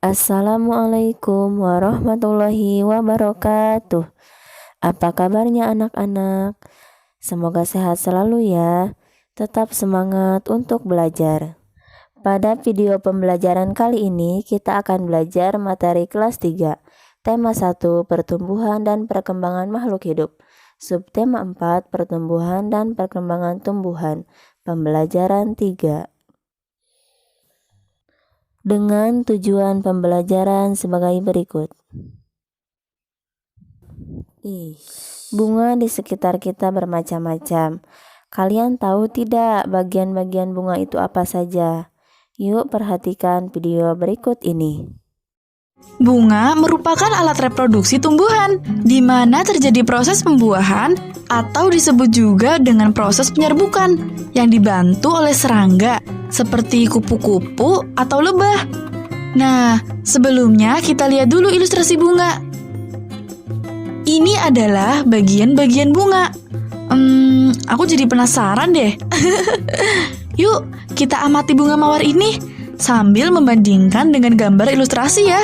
Assalamualaikum warahmatullahi wabarakatuh. Apa kabarnya anak-anak? Semoga sehat selalu ya. Tetap semangat untuk belajar. Pada video pembelajaran kali ini kita akan belajar materi kelas 3. Tema 1 pertumbuhan dan perkembangan makhluk hidup. Subtema 4 pertumbuhan dan perkembangan tumbuhan. Pembelajaran 3. Dengan tujuan pembelajaran sebagai berikut. Bunga di sekitar kita bermacam-macam. Kalian tahu tidak bagian-bagian bunga itu apa saja? Yuk perhatikan video berikut ini. Bunga merupakan alat reproduksi tumbuhan, di mana terjadi proses pembuahan atau disebut juga dengan proses penyerbukan yang dibantu oleh serangga seperti kupu-kupu atau lebah. Nah, sebelumnya kita lihat dulu ilustrasi bunga. Ini adalah bagian-bagian bunga. Aku jadi penasaran deh. Yuk, kita amati bunga mawar ini sambil membandingkan dengan gambar ilustrasi ya.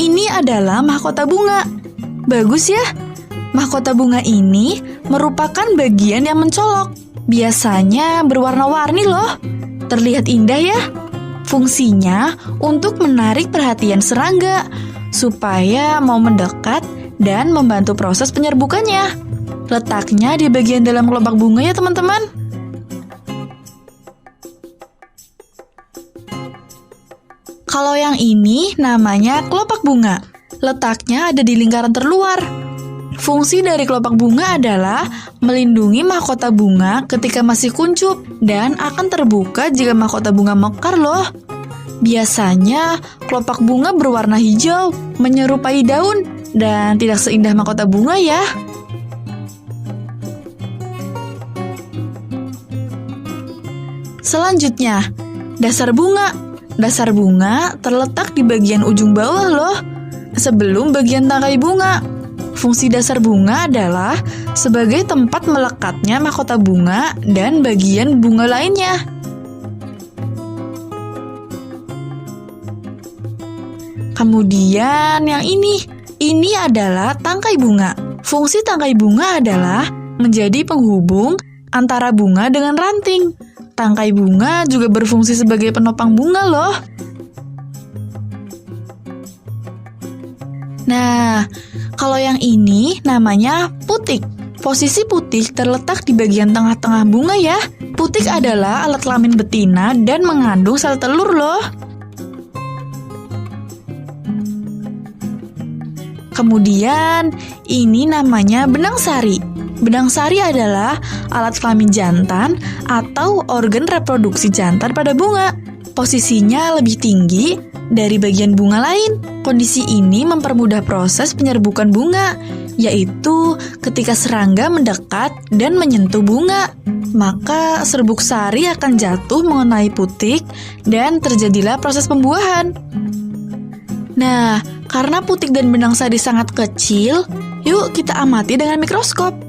Ini adalah mahkota bunga. Bagus ya? Mahkota bunga ini merupakan bagian yang mencolok. Biasanya berwarna-warni loh. Terlihat indah ya? Fungsinya untuk menarik perhatian serangga supaya mau mendekat dan membantu proses penyerbukannya. Letaknya di bagian dalam kelopak bunga ya teman-teman. Kalau yang ini namanya kelopak bunga. Letaknya ada di lingkaran terluar. Fungsi dari kelopak bunga adalah melindungi mahkota bunga ketika masih kuncup dan akan terbuka jika mahkota bunga mekar loh. Biasanya kelopak bunga berwarna hijau, menyerupai daun dan tidak seindah mahkota bunga ya. Selanjutnya, dasar bunga. Dasar bunga terletak di bagian ujung bawah loh, sebelum bagian tangkai bunga. Fungsi dasar bunga adalah sebagai tempat melekatnya mahkota bunga dan bagian bunga lainnya. Kemudian yang ini adalah tangkai bunga. Fungsi tangkai bunga adalah menjadi penghubung antara bunga dengan ranting. Tangkai bunga juga berfungsi sebagai penopang bunga loh. Nah, kalau yang ini namanya putik. Posisi putik terletak di bagian tengah-tengah bunga ya. Putik adalah alat kelamin betina dan mengandung sel telur loh. Kemudian, ini namanya benang sari. Benang sari adalah alat kelamin jantan atau organ reproduksi jantan pada bunga. Posisinya lebih tinggi dari bagian bunga lain. Kondisi ini mempermudah proses penyerbukan bunga, yaitu ketika serangga mendekat dan menyentuh bunga, maka serbuk sari akan jatuh mengenai putik dan terjadilah proses pembuahan. Nah, karena putik dan benang sari sangat kecil, yuk kita amati dengan mikroskop.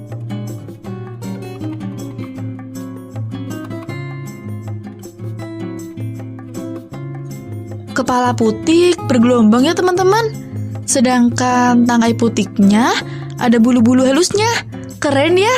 Kepala putik bergelombang ya teman-teman. Sedangkan tangkai putiknya ada bulu-bulu halusnya. Keren ya?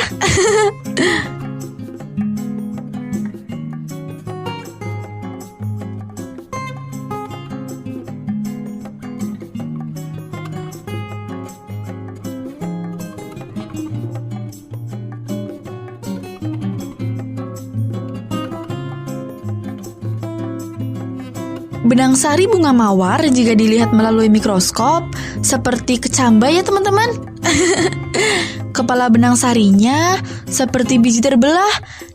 Benang sari bunga mawar jika dilihat melalui mikroskop seperti kecambah ya teman-teman. Kepala benang sarinya seperti biji terbelah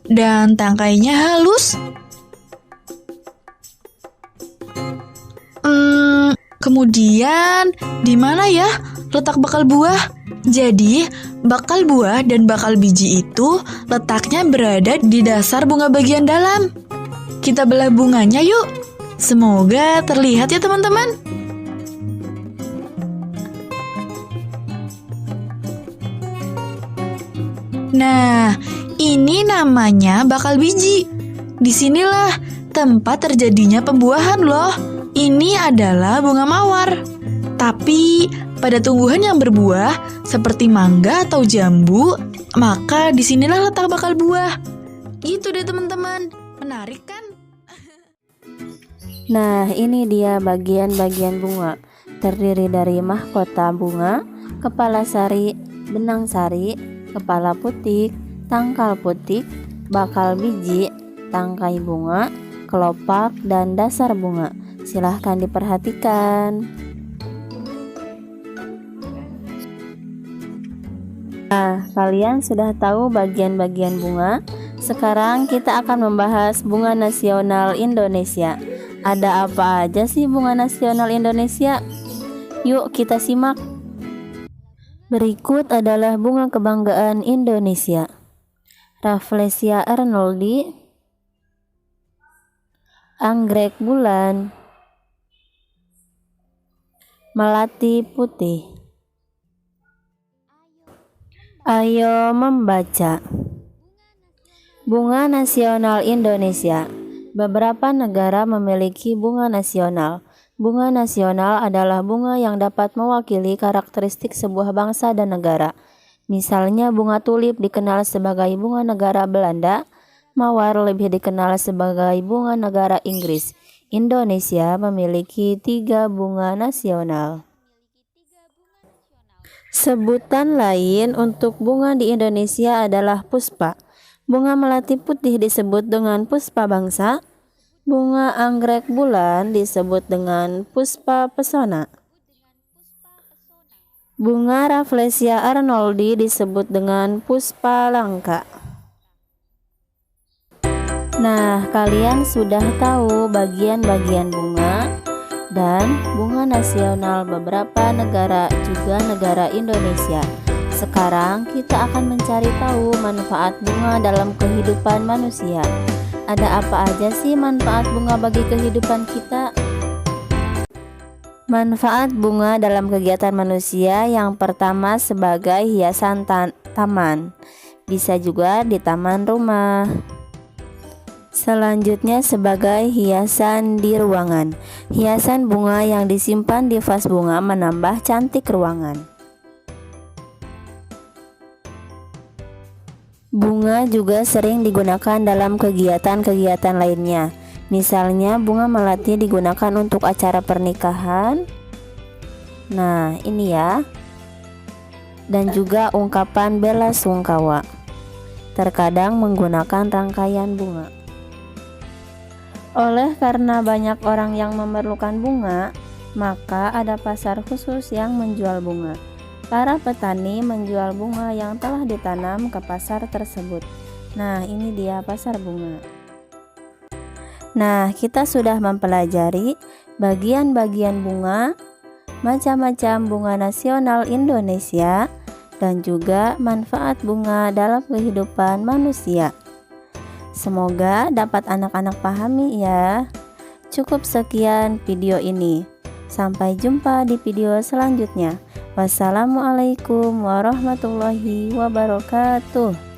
dan tangkainya halus. Kemudian di mana ya letak bakal buah? Jadi bakal buah dan bakal biji itu letaknya berada di dasar bunga bagian dalam. Kita belah bunganya yuk. Semoga terlihat ya teman-teman. Nah, ini namanya bakal biji. Disinilah tempat terjadinya pembuahan loh. Ini adalah bunga mawar. Tapi pada tumbuhan yang berbuah seperti mangga atau jambu, maka disinilah letak bakal buah. Gitu deh teman-teman. Menarik kan? Nah, ini dia bagian-bagian bunga. Terdiri dari mahkota bunga, kepala sari, benang sari, kepala putik, tangkal putik, bakal biji, tangkai bunga, kelopak, dan dasar bunga. Silahkan diperhatikan. Nah, kalian sudah tahu bagian-bagian bunga. Sekarang kita akan membahas bunga nasional Indonesia. Ada apa aja sih bunga nasional Indonesia? Yuk kita simak. Berikut adalah bunga kebanggaan Indonesia. Rafflesia arnoldi, anggrek bulan, melati putih. Ayo membaca. Bunga nasional Indonesia. Beberapa negara memiliki bunga nasional. Bunga nasional adalah bunga yang dapat mewakili karakteristik sebuah bangsa dan negara. Misalnya bunga tulip dikenal sebagai bunga negara Belanda, mawar lebih dikenal sebagai bunga negara Inggris. Indonesia memiliki 3 bunga nasional. Sebutan lain untuk bunga di Indonesia adalah puspa. Bunga melati putih disebut dengan puspa bangsa. Bunga anggrek bulan disebut dengan puspa pesona. Bunga Rafflesia arnoldi disebut dengan puspa langka. Nah, kalian sudah tahu bagian-bagian bunga dan bunga nasional beberapa negara, juga negara Indonesia. Sekarang kita akan mencari tahu manfaat bunga dalam kehidupan manusia. Ada apa aja sih manfaat bunga bagi kehidupan kita? Manfaat bunga dalam kegiatan manusia yang pertama sebagai hiasan taman. Bisa juga di taman rumah. Selanjutnya sebagai hiasan di ruangan. Hiasan bunga yang disimpan di vas bunga menambah cantik ruangan. Bunga juga sering digunakan dalam kegiatan-kegiatan lainnya. Misalnya bunga melati digunakan untuk acara pernikahan. Nah, ini ya. Dan juga ungkapan bela sungkawa. Terkadang menggunakan rangkaian bunga. Oleh karena banyak orang yang memerlukan bunga, maka ada pasar khusus yang menjual bunga. Para petani menjual bunga yang telah ditanam ke pasar tersebut. Nah, ini dia pasar bunga. Nah, kita sudah mempelajari bagian-bagian bunga, macam-macam bunga nasional Indonesia, dan juga manfaat bunga dalam kehidupan manusia. Semoga dapat anak-anak pahami ya. Cukup sekian video ini. Sampai jumpa di video selanjutnya. Wassalamualaikum warahmatullahi wabarakatuh.